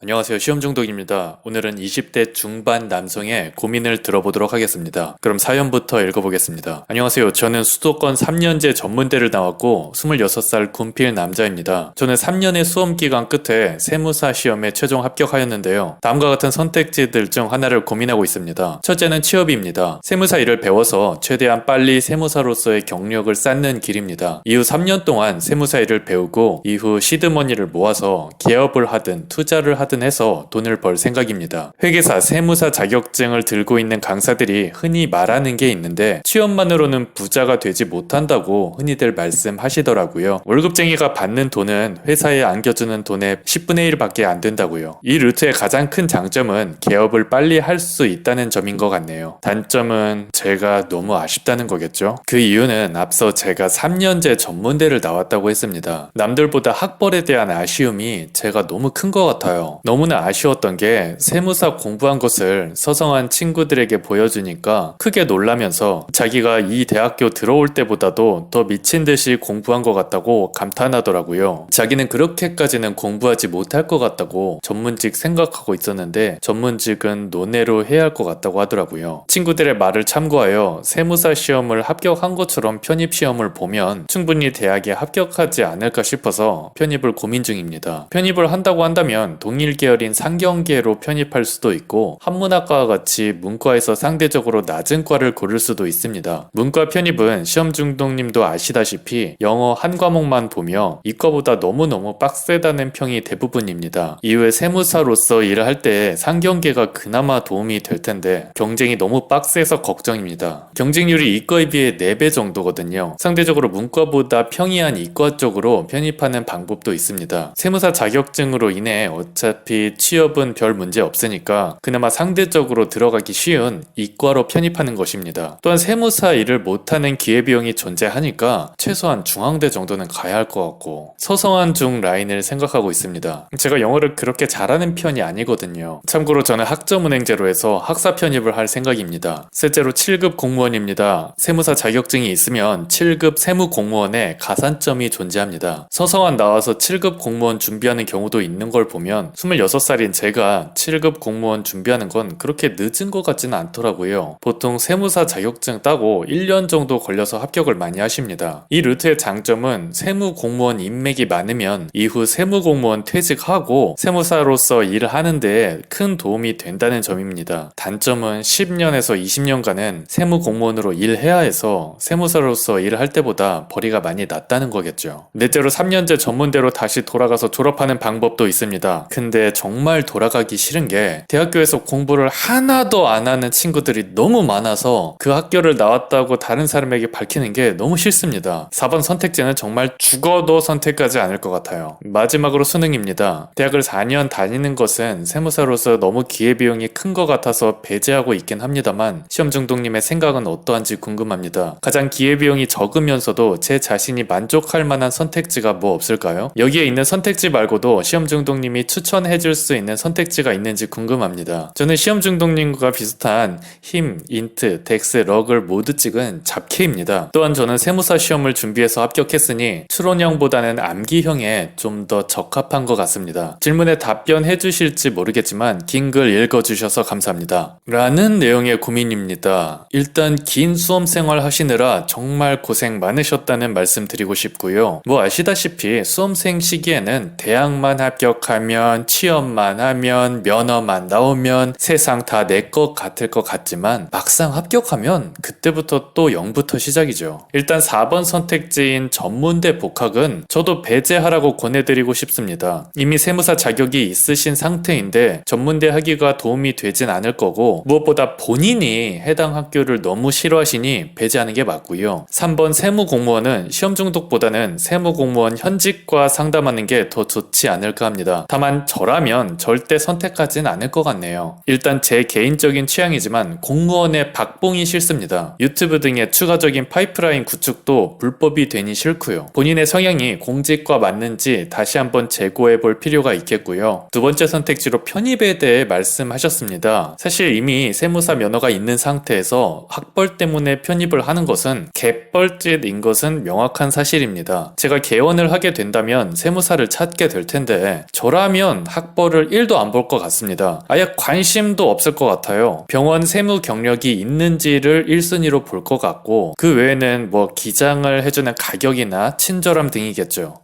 안녕하세요. 시험중독입니다. 오늘은 20대 중반 남성의 고민을 들어보도록 하겠습니다. 그럼 사연부터 읽어보겠습니다. 안녕하세요. 저는 수도권 3년제 전문대를 나왔고 26살 군필 남자입니다. 저는 3년의 수험기간 끝에 세무사 시험에 최종 합격하였는데요. 다음과 같은 선택지들 중 하나를 고민하고 있습니다. 첫째는 취업입니다. 세무사 일을 배워서 최대한 빨리 세무사로서의 경력을 쌓는 길입니다. 이후 3년 동안 세무사 일을 배우고 이후 시드머니를 모아서 개업을 하든 투자를 하든 해서 돈을 벌 생각입니다. 회계사, 세무사 자격증을 들고 있는 강사들이 흔히 말하는 게 있는데 취업만으로는 부자가 되지 못한다고 흔히들 말씀하시더라고요. 월급쟁이가 받는 돈은 회사에 안겨주는 돈의 10분의 1밖에 안 된다고요. 이 루트의 가장 큰 장점은 개업을 빨리 할 수 있다는 점인 것 같네요. 단점은 제가 너무 아쉽다는 거겠죠? 그 이유는 앞서 제가 3년제 전문대를 나왔다고 했습니다. 남들보다 학벌에 대한 아쉬움이 제가 너무 큰 것 같아요. 너무나 아쉬웠던 게 세무사 공부한 것을 서성한 친구들에게 보여주니까 크게 놀라면서 자기가 이 대학교 들어올 때보다도 더 미친 듯이 공부한 것 같다고 감탄하더라고요. 자기는 그렇게까지는 공부하지 못할 것 같다고 전문직 생각하고 있었는데 전문직은 논외로 해야 할 것 같다고 하더라고요. 친구들의 말을 참고하여 세무사 시험을 합격한 것처럼 편입시험을 보면 충분히 대학에 합격하지 않을까 싶어서 편입을 고민 중입니다. 편입을 한다고 한다면 동일 계열인 상경계로 편입할 수도 있고 한문학과와 같이 문과에서 상대적으로 낮은 과를 고를 수도 있습니다. 문과 편입은 시험중독님도 아시다시피 영어 한 과목만 보며 이과보다 너무너무 빡세다는 평이 대부분입니다. 이후에 세무사로서 일을 할 때 상경계가 그나마 도움이 될 텐데 경쟁이 너무 빡세서 걱정입니다. 경쟁률이 이과에 비해 4배 정도거든요. 상대적으로 문과보다 평이한 이과 쪽으로 편입하는 방법도 있습니다. 세무사 자격증으로 인해 어차피 취업은 별 문제 없으니까 그나마 상대적으로 들어가기 쉬운 이과로 편입하는 것입니다. 또한 세무사 일을 못하는 기회비용이 존재하니까 최소한 중앙대 정도는 가야 할 것 같고 서성한 중 라인을 생각하고 있습니다. 제가 영어를 그렇게 잘하는 편이 아니거든요. 참고로 저는 학점은행제로 해서 학사 편입을 할 생각입니다. 실제로 7급 공무원입니다. 세무사 자격증이 있으면 7급 세무공무원에 가산점이 존재합니다. 서성한 나와서 7급 공무원 준비하는 경우도 있는 걸 보면 26살인 제가 7급 공무원 준비하는 건 그렇게 늦은 것 같지는 않더라고요. 보통 세무사 자격증 따고 1년 정도 걸려서 합격을 많이 하십니다. 이 루트의 장점은 세무공무원 인맥이 많으면 이후 세무공무원 퇴직하고 세무사로서 일을 하는데 큰 도움이 된다는 점입니다. 단점은 10년에서 20년간은 세무공무원으로 일해야 해서 세무사로서 일을 할 때보다 벌이가 많이 낮다는 거겠죠. 넷째로 3년제 전문대로 다시 돌아가서 졸업하는 방법도 있습니다. 근데 정말 돌아가기 싫은 게 대학교에서 공부를 하나도 안 하는 친구들이 너무 많아서 그 학교를 나왔다고 다른 사람에게 밝히는 게 너무 싫습니다. 4번 선택지는 정말 죽어도 선택하지 않을 것 같아요. 마지막으로 수능입니다. 대학을 4년 다니는 것은 세무사로서 너무 기회비용이 큰 것 같아서 배제하고 있긴 합니다만 시험중독님의 생각은 어떠한지 궁금합니다. 가장 기회비용이 적으면서도 제 자신이 만족할 만한 선택지가 뭐 없을까요? 여기에 있는 선택지 말고도 시험중독님이 추천해줄 수 있는 선택지가 있는지 궁금합니다. 저는 시험중독님과 비슷한 힘, 인트, 덱스, 럭을 모두 찍은 잡캐입니다. 또한 저는 세무사 시험을 준비해서 합격했으니 추론형보다는 암기형에 좀 더 적합한 것 같습니다. 질문에 답변해 주실지 모르겠지만 긴 글 읽어주셔서 감사합니다. 라는 내용의 고민입니다. 일단 긴 수험생활 하시느라 정말 고생 많으셨다는 말씀 드리고 싶고요. 뭐 아시다시피 수험생 시기에는 대학만 합격하면 취업만 하면 면허만 나오면 세상 다 내 것 같을 것 같지만 막상 합격하면 그때부터 또 0부터 시작이죠. 일단 4번 선택지인 전문대 복학은 저도 배제하라고 권해드리고 싶습니다. 이미 세무사 자격이 있으신 상태인데 전문대 하기가 도움이 되진 않을 거고 무엇보다 본인이 해당 학교를 너무 싫어하시니 배제하는 게 맞고요. 3번 세무공무원은 시험 중독보다는 세무공무원 현직과 상담하는 게 더 좋지 않을까 합니다. 다만 저라면 절대 선택하진 않을 것 같네요. 일단 제 개인적인 취향이지만 공무원의 박봉이 싫습니다. 유튜브 등의 추가적인 파이프라인 구축도 불법이 되니 싫고요. 본인의 성향이 공직과 맞는지 다시 한번 재고해 볼 필요가 있겠고요. 두 번째 선택지로 편입에 대해 말씀하셨습니다. 사실 이미 세무사 면허가 있는 상태에서 학벌 때문에 편입을 하는 것은 갯벌짓인 것은 명확한 사실입니다. 제가 개원을 하게 된다면 세무사를 찾게 될 텐데 저라면 학벌을 1도 안 볼 것 같습니다. 아예 관심도 없을 것 같아요. 병원 세무 경력이 있는지를 1순위로 볼 것 같고 그 외에는 뭐 기장을 해주는 가격이나 친절함 등이겠죠.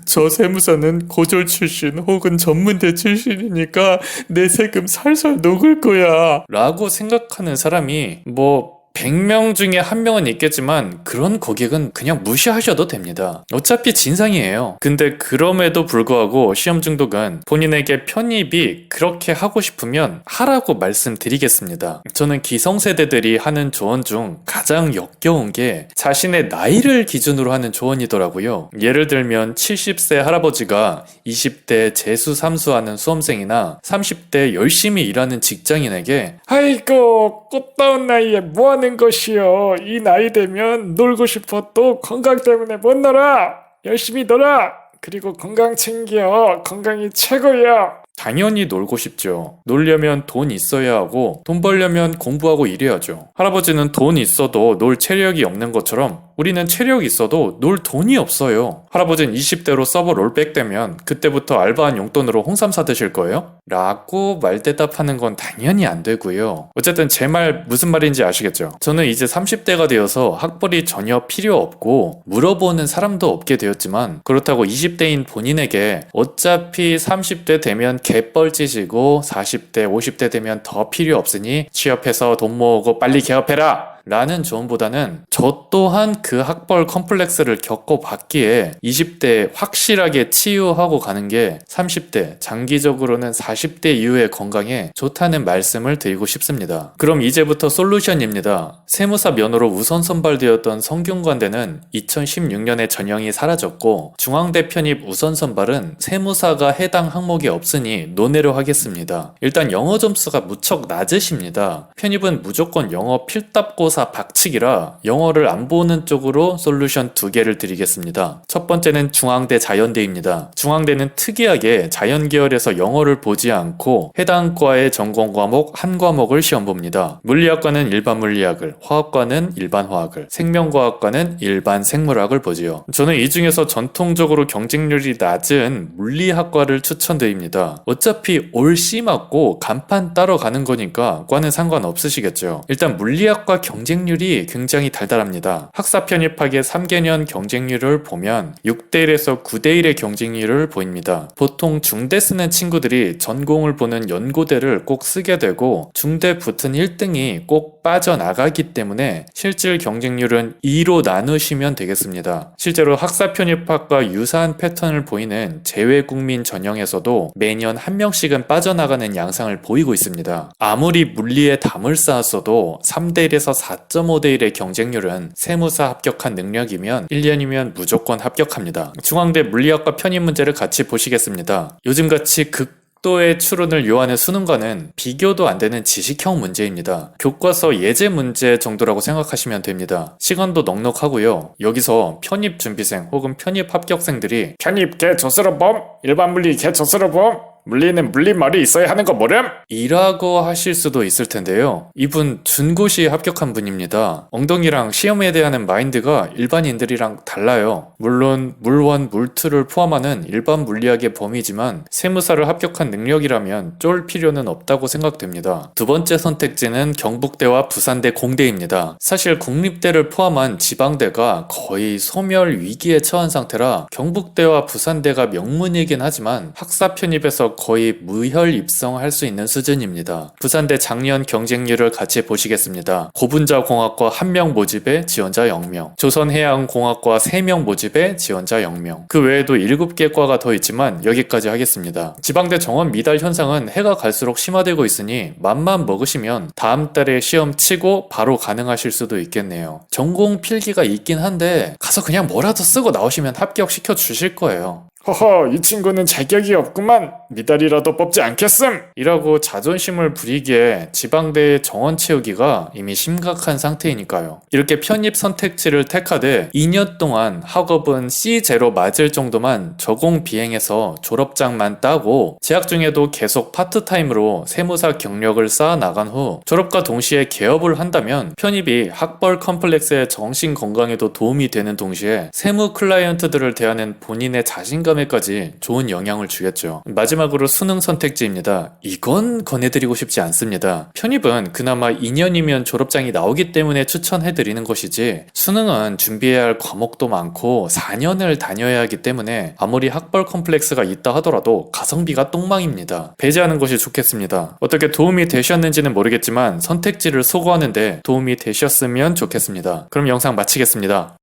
저 세무사는 고졸 출신 혹은 전문대 출신이니까 내 세금 살살 녹을 거야 라고 생각하는 사람이 뭐 100명 중에 1명은 있겠지만 그런 고객은 그냥 무시하셔도 됩니다. 어차피 진상이에요. 근데 그럼에도 불구하고 시험 중독은 본인에게 편입이 그렇게 하고 싶으면 하라고 말씀드리겠습니다. 저는 기성세대들이 하는 조언 중 가장 역겨운 게 자신의 나이를 기준으로 하는 조언이더라고요. 예를 들면 70세 할아버지가 20대 재수 삼수하는 수험생이나 30대 열심히 일하는 직장인에게 아이고 꽃다운 나이에 뭐하는 것이요. 이 나이 되면 놀고 싶어 또 건강 때문에 못 놀아. 열심히 놀아. 그리고 건강 챙겨. 건강이 최고야. 당연히 놀고 싶죠. 놀려면 돈 있어야 하고 돈 벌려면 공부하고 일해야죠. 할아버지는 돈 있어도 놀 체력이 없는 것처럼 우리는 체력이 있어도 놀 돈이 없어요. 할아버지는 20대로 서버 롤백 되면 그때부터 알바한 용돈으로 홍삼 사드실 거예요? 라고 말대답하는 건 당연히 안 되고요. 어쨌든 제 말 무슨 말인지 아시겠죠? 저는 이제 30대가 되어서 학벌이 전혀 필요 없고 물어보는 사람도 없게 되었지만 그렇다고 20대인 본인에게 어차피 30대 되면 개뻘짓이고 40대, 50대 되면 더 필요 없으니 취업해서 돈 모으고 빨리 개업해라! 라는 조언보다는 저 또한 그 학벌 컴플렉스를 겪어봤기에 20대에 확실하게 치유하고 가는 게 30대, 장기적으로는 40대 이후의 건강에 좋다는 말씀을 드리고 싶습니다. 그럼 이제부터 솔루션입니다. 세무사 면허로 우선 선발되었던 성균관대는 2016년에 전형이 사라졌고 중앙대 편입 우선 선발은 세무사가 해당 항목이 없으니 논외로 하겠습니다. 일단 영어 점수가 무척 낮으십니다. 편입은 무조건 영어 필답고사 박치기라 영어를 안 보는 쪽으로 솔루션 2개를 드리겠습니다. 첫 번째는 중앙대 자연대입니다. 중앙대는 특이하게 자연 계열에서 영어를 보지 않고 해당 과의 전공 과목 한 과목을 시험 봅니다. 물리학과는 일반 물리학을, 화학과는 일반 화학을, 생명과학과는 일반 생물학을 보지요. 저는 이 중에서 전통적으로 경쟁률이 낮은 물리학과를 추천드립니다. 어차피 올 C 맞고 간판 따러 가는 거니까 과는 상관없으시겠죠. 일단 물리학과 경쟁률이 굉장히 달달합니다. 학사 편입학의 3개년 경쟁률을 보면 6대1에서 9대1의 경쟁률을 보입니다. 보통 중대 쓰는 친구들이 전공을 보는 연고대를 꼭 쓰게 되고 중대 붙은 1등이 꼭 빠져나가기 때문에 실질 경쟁률은 2로 나누시면 되겠습니다. 실제로 학사 편입학과 유사한 패턴을 보이는 재외국민 전형에서도 매년 한 명씩은 빠져나가는 양상을 보이고 있습니다. 아무리 물리에 담을 쌓았어도 3대1에서 4.5대1의 경쟁률은 세무사 합격한 능력이면 1년이면 무조건 합격합니다. 중앙대 물리학과 편입 문제를 같이 보시겠습니다. 요즘같이 극도의 추론을 요하는 수능과는 비교도 안 되는 지식형 문제입니다. 교과서 예제 문제 정도라고 생각하시면 됩니다. 시간도 넉넉하고요. 여기서 편입 준비생 혹은 편입 합격생들이 편입 개 조스러 범, 일반 물리 개 조스러 범, 물리는 물리말이 있어야 하는 거 모름? 이라고 하실 수도 있을 텐데요. 이분 준고시 합격한 분입니다. 엉덩이랑 시험에 대한 마인드가 일반인들이랑 달라요. 물론 물원, 물투를 포함하는 일반 물리학의 범위지만 세무사를 합격한 능력이라면 쫄 필요는 없다고 생각됩니다. 두 번째 선택지는 경북대와 부산대 공대입니다. 사실 국립대를 포함한 지방대가 거의 소멸 위기에 처한 상태라 경북대와 부산대가 명문이긴 하지만 학사 편입에서 거의 무혈 입성할 수 있는 수준입니다. 부산대 작년 경쟁률을 같이 보시겠습니다. 고분자공학과 1명 모집에 지원자 0명, 조선해양공학과 3명 모집에 지원자 0명, 그 외에도 7개 과가 더 있지만 여기까지 하겠습니다. 지방대 정원 미달 현상은 해가 갈수록 심화되고 있으니 맘만 먹으시면 다음 달에 시험 치고 바로 가능하실 수도 있겠네요. 전공 필기가 있긴 한데 가서 그냥 뭐라도 쓰고 나오시면 합격시켜 주실 거예요. 허허, 이 친구는 자격이 없구만. 미달이라도 뽑지 않겠음! 이라고 자존심을 부리기에 지방대의 정원 채우기가 이미 심각한 상태이니까요. 이렇게 편입 선택지를 택하되 2년 동안 학업은 C0 맞을 정도만 저공 비행해서 졸업장만 따고 재학 중에도 계속 파트타임으로 세무사 경력을 쌓아 나간 후 졸업과 동시에 개업을 한다면 편입이 학벌 컴플렉스의 정신 건강에도 도움이 되는 동시에 세무 클라이언트들을 대하는 본인의 자신감 자신감에까지 좋은 영향을 주겠죠. 마지막으로 수능 선택지입니다. 이건 권해드리고 싶지 않습니다. 편입은 그나마 2년이면 졸업장이 나오기 때문에 추천해드리는 것이지, 수능은 준비해야 할 과목도 많고 4년을 다녀야 하기 때문에 아무리 학벌 컴플렉스가 있다 하더라도 가성비가 똥망입니다. 배제하는 것이 좋겠습니다. 어떻게 도움이 되셨는지는 모르겠지만 선택지를 소거하는데 도움이 되셨으면 좋겠습니다. 그럼 영상 마치겠습니다.